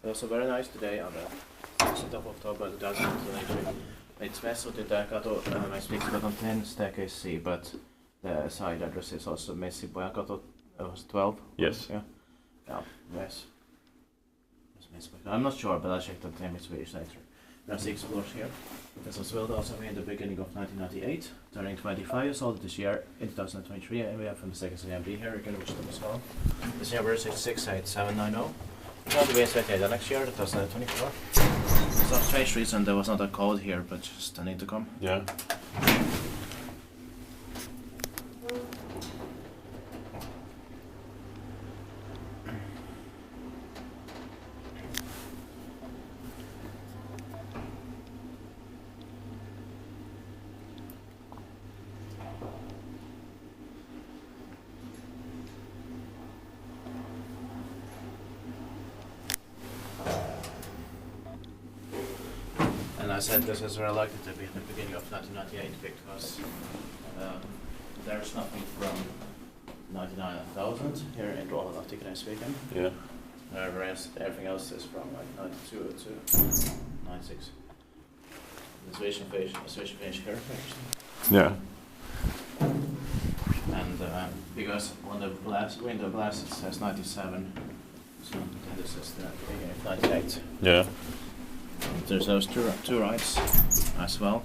Also very nice today on the 6th of October 2023. It's Messitytönkatu, I speak about on 10 staircase C, but the side address is also Messitytönkatu. It was 12? Yes. Yeah. Yeah, yes. I'm not sure, but I checked the name in Swedish later. There are 6 floors here. This was built also in the beginning of 1998, turning 25 years old this year in 2023, and we have from the second CMB here, you can reach them as well. This number is 66790. It's going to be inspected the next year, 2024. For some strange reason there was not a code here, but just an intercom. Yeah. And I said this is very likely to be in the beginning of 1998 because there's nothing from 99,000 here in Ruoholahti, can I speak in? Yeah. Whereas everything else is from like 92 to 96. The Swedish page here actually. Yeah. And because on the window glass it says 97, so this is the beginning of 98. Yeah. There's those two rides as well.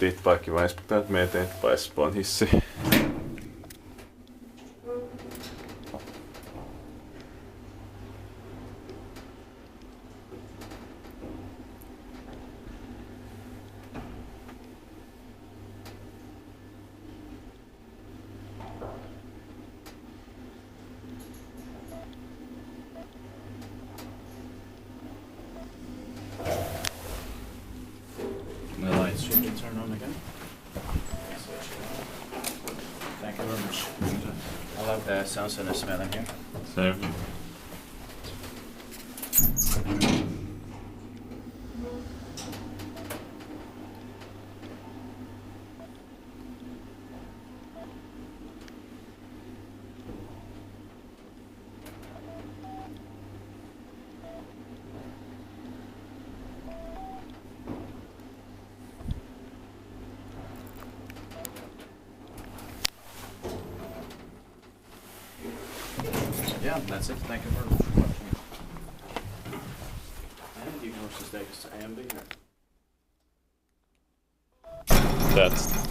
Dit var kiva inspektera, että me eteenpäin Espoon hissiin. The lights should be turned on again. Thank you very much. I love the sounds and the smell in here. Same. Yeah, that's it. Thank you very much for watching. And you can watch this next AMB here. That's